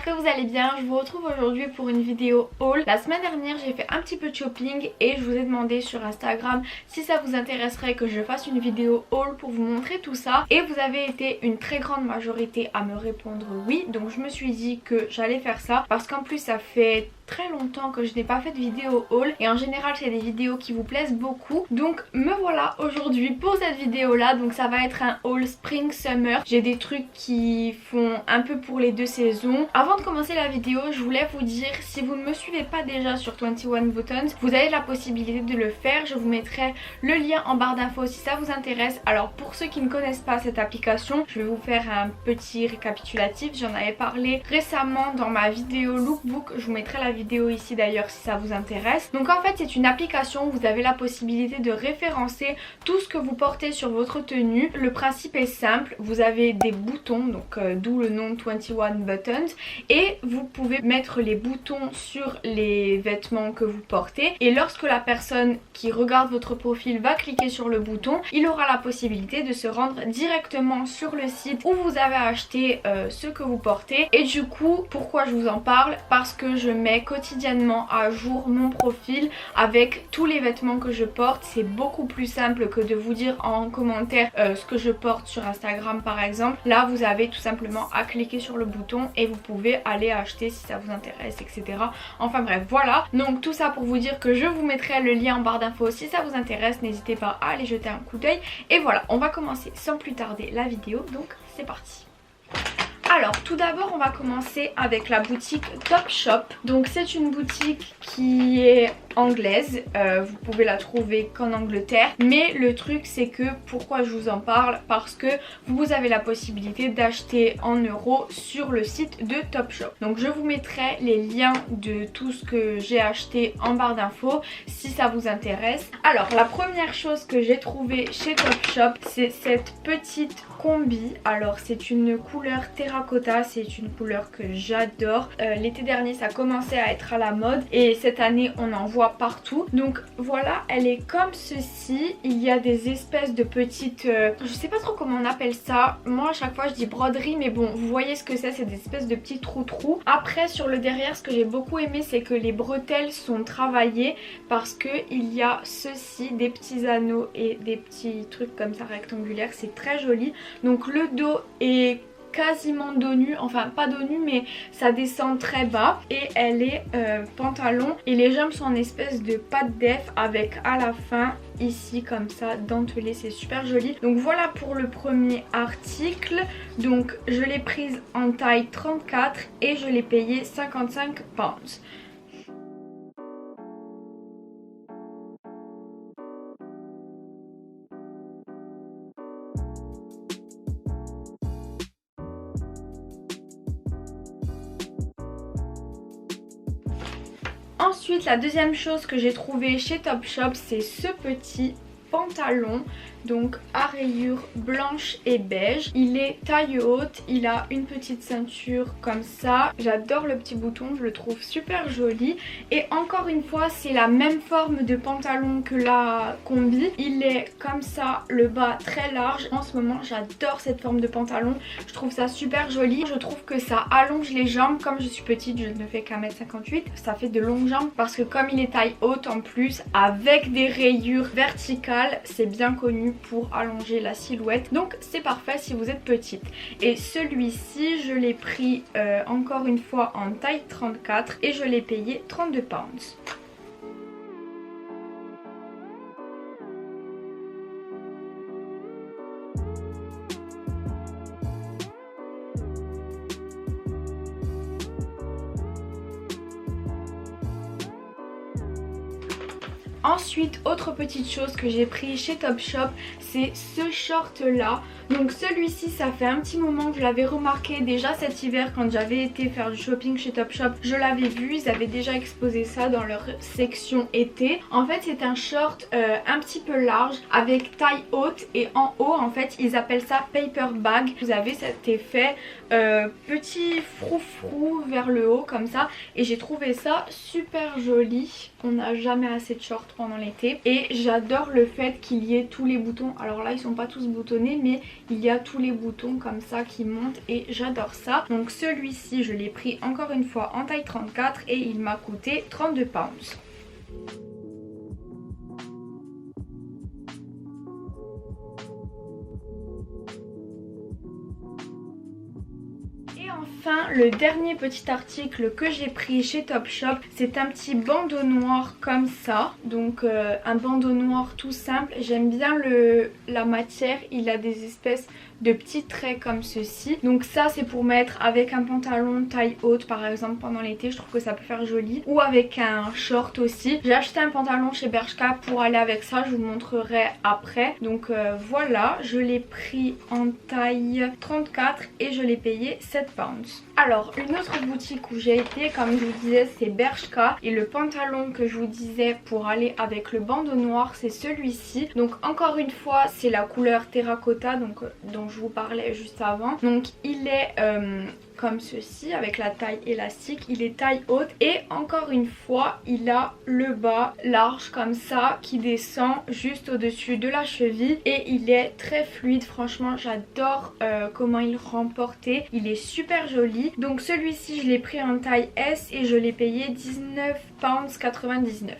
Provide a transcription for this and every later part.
j'espère que vous allez bien. Je vous retrouve aujourd'hui pour une vidéo haul. La semaine dernière j'ai fait un petit peu de shopping et je vous ai demandé sur Instagram si ça vous intéresserait que je fasse une vidéo haul pour vous montrer tout ça. Et vous avez été une très grande majorité à me répondre oui. Donc je me suis dit que j'allais faire ça parce qu'en plus ça fait très longtemps que je n'ai pas fait de vidéo haul et en général c'est des vidéos qui vous plaisent beaucoup, donc me voilà aujourd'hui pour cette vidéo là. Donc ça va être un haul spring summer, j'ai des trucs qui font un peu pour les deux saisons. Avant de commencer la vidéo, je voulais vous dire, si vous ne me suivez pas déjà sur 21 Buttons, vous avez la possibilité de le faire. Je vous mettrai le lien en barre d'infos si ça vous intéresse. Alors pour ceux qui ne connaissent pas cette application, je vais vous faire un petit récapitulatif. J'en avais parlé récemment dans ma vidéo lookbook, je vous mettrai la vidéo ici d'ailleurs si ça vous intéresse. Donc en fait c'est une application où vous avez la possibilité de référencer tout ce que vous portez sur votre tenue. Le principe est simple, vous avez des boutons, donc d'où le nom 21 Buttons, et vous pouvez mettre les boutons sur les vêtements que vous portez, et lorsque la personne qui regarde votre profil va cliquer sur le bouton, il aura la possibilité de se rendre directement sur le site où vous avez acheté ce que vous portez. Et du coup, pourquoi je vous en parle? Parce que je mets quotidiennement à jour mon profil avec tous les vêtements que je porte. C'est beaucoup plus simple que de vous dire en commentaire ce que je porte sur Instagram par exemple. Là vous avez tout simplement à cliquer sur le bouton et vous pouvez aller acheter si ça vous intéresse, etc. Enfin bref, voilà, donc tout ça pour vous dire que je vous mettrai le lien en barre d'infos si ça vous intéresse. N'hésitez pas à aller jeter un coup d'œil. Et voilà, on va commencer sans plus tarder la vidéo, donc c'est parti. Alors tout d'abord on va commencer avec la boutique Topshop. Donc c'est une boutique qui est anglaise, vous pouvez la trouver qu'en Angleterre, mais le truc c'est que, pourquoi je vous en parle, parce que vous avez la possibilité d'acheter en euros sur le site de Topshop. Donc je vous mettrai les liens de tout ce que j'ai acheté en barre d'infos si ça vous intéresse. Alors la première chose que j'ai trouvée chez Topshop, c'est cette petite combi. Alors c'est une couleur terracotta, c'est une couleur que j'adore. L'été dernier ça commençait à être à la mode et cette année on en voit partout. Donc voilà, elle est comme ceci. Il y a des espèces de petites je sais pas trop comment on appelle ça, moi à chaque fois je dis broderie, mais bon vous voyez ce que c'est des espèces de petits trous. Après sur le derrière, ce que j'ai beaucoup aimé c'est que les bretelles sont travaillées parce que il y a ceci, des petits anneaux et des petits trucs comme ça rectangulaires, c'est très joli. Donc le dos est quasiment dos nu, enfin pas dos nu mais ça descend très bas, et elle est pantalon, et les jambes sont en espèce de patte def avec à la fin ici comme ça dentelé, c'est super joli. Donc voilà pour le premier article. Donc je l'ai prise en taille 34 et je l'ai payé 55 pounds. Ensuite, la deuxième chose que j'ai trouvé chez Topshop, c'est ce petit pantalon, donc à rayures blanches et beige. Il est taille haute, il a une petite ceinture comme ça. J'adore le petit bouton, je le trouve super joli. Et encore une fois, c'est la même forme de pantalon que la combi. Il est comme ça, le bas très large. En ce moment, j'adore cette forme de pantalon. Je trouve ça super joli. Je trouve que ça allonge les jambes. Comme je suis petite, je ne fais qu'1m58. Ça fait de longues jambes parce que comme il est taille haute en plus, avec des rayures verticales, c'est bien connu pour allonger la silhouette, donc c'est parfait si vous êtes petite. Et celui-ci je l'ai pris encore une fois en taille 34 et je l'ai payé 32 pounds. Ensuite, autre petite chose que j'ai pris chez Topshop, c'est ce short là. Donc celui-ci, ça fait un petit moment que je l'avais remarqué déjà cet hiver quand j'avais été faire du shopping chez Topshop. Je l'avais vu, ils avaient déjà exposé ça dans leur section été. En fait c'est un short un petit peu large avec taille haute, et en haut en fait ils appellent ça paper bag. Vous avez cet effet petit froufrou vers le haut comme ça, et j'ai trouvé ça super joli. on n'a jamais assez de shorts pendant l'été. Et j'adore le fait qu'il y ait tous les boutons. Alors là ils sont pas tous boutonnés, mais il y a tous les boutons comme ça qui montent et j'adore ça. Donc celui-ci je l'ai pris encore une fois en taille 34 et il m'a coûté 32 pounds. Enfin, le dernier petit article que j'ai pris chez Topshop, c'est un petit bandeau noir comme ça. Donc un bandeau noir tout simple. J'aime bien la matière, il a des espèces de petits traits comme ceci. Donc ça c'est pour mettre avec un pantalon taille haute par exemple pendant l'été, je trouve que ça peut faire joli. Ou avec un short aussi. J'ai acheté un pantalon chez Bershka pour aller avec ça, je vous montrerai après. Donc voilà, je l'ai pris en taille 34 et je l'ai payé 7 pounds. Alors une autre boutique où j'ai été, comme je vous disais, c'est Bershka. Et le pantalon que je vous disais pour aller avec le bandeau noir, c'est celui-ci. Donc encore une fois c'est la couleur terracotta dont je vous parlais juste avant. Donc il est comme ceci avec la taille élastique, il est taille haute et encore une fois il a le bas large comme ça qui descend juste au dessus de la cheville et il est très fluide. Franchement j'adore comment il rend porté, il est super joli. Donc celui-ci je l'ai pris en taille S et je l'ai payé 19,99 £.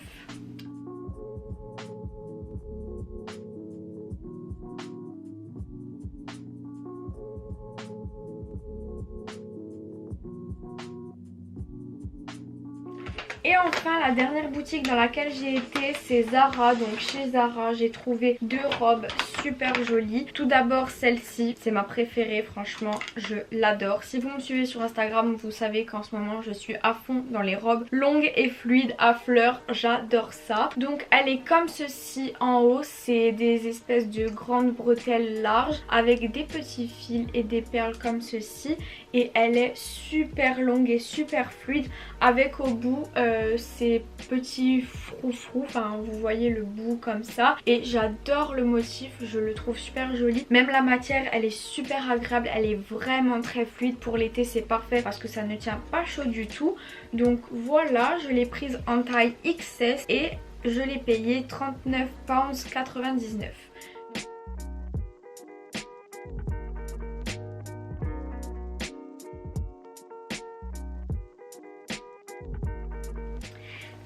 Et enfin la dernière boutique dans laquelle j'ai été c'est Zara. Donc chez Zara j'ai trouvé deux robes super jolies. Tout d'abord celle-ci, c'est ma préférée, franchement je l'adore. Si vous me suivez sur Instagram vous savez qu'en ce moment je suis à fond dans les robes longues et fluides à fleurs, j'adore ça. Donc elle est comme ceci en haut, c'est des espèces de grandes bretelles larges avec des petits fils et des perles comme ceci. Et elle est super longue et super fluide avec au bout ces petits froufrous, enfin vous voyez le bout comme ça. Et j'adore le motif, je le trouve super joli. Même la matière elle est super agréable, elle est vraiment très fluide. Pour l'été c'est parfait parce que ça ne tient pas chaud du tout. Donc voilà, je l'ai prise en taille XS et je l'ai payée 39,99 £.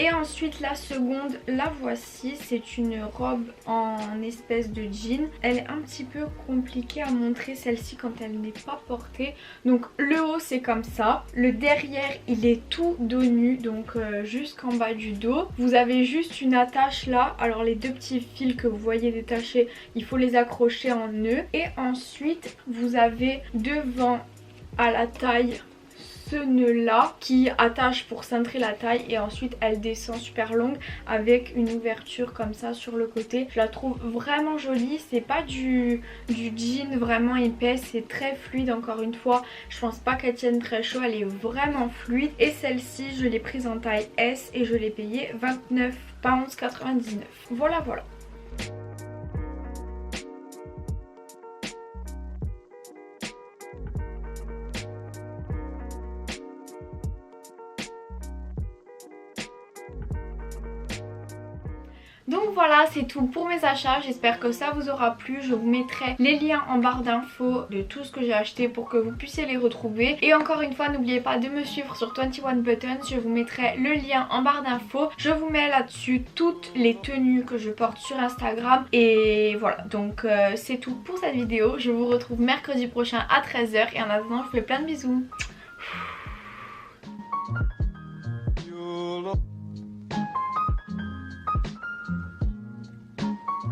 Et ensuite la seconde, la voici, c'est une robe en espèce de jean. Elle est un petit peu compliquée à montrer celle-ci quand elle n'est pas portée. Donc le haut c'est comme ça, le derrière il est tout dos nu, donc jusqu'en bas du dos. Vous avez juste une attache là, alors les deux petits fils que vous voyez détachés, il faut les accrocher en nœud. Et ensuite vous avez devant à la taille ce nœud là qui attache pour cintrer la taille et ensuite elle descend super longue avec une ouverture comme ça sur le côté. Je la trouve vraiment jolie, c'est pas du jean vraiment épais, c'est très fluide encore une fois. Je pense pas qu'elle tienne très chaud, elle est vraiment fluide. Et celle-ci je l'ai prise en taille S et je l'ai payée 29,99 £. Voilà voilà. Donc voilà, c'est tout pour mes achats, j'espère que ça vous aura plu. Je vous mettrai les liens en barre d'infos de tout ce que j'ai acheté pour que vous puissiez les retrouver. Et encore une fois, n'oubliez pas de me suivre sur 21 Buttons, je vous mettrai le lien en barre d'infos. Je vous mets là-dessus toutes les tenues que je porte sur Instagram. Et voilà, donc c'est tout pour cette vidéo. Je vous retrouve mercredi prochain à 13 h et en attendant, je vous fais plein de bisous.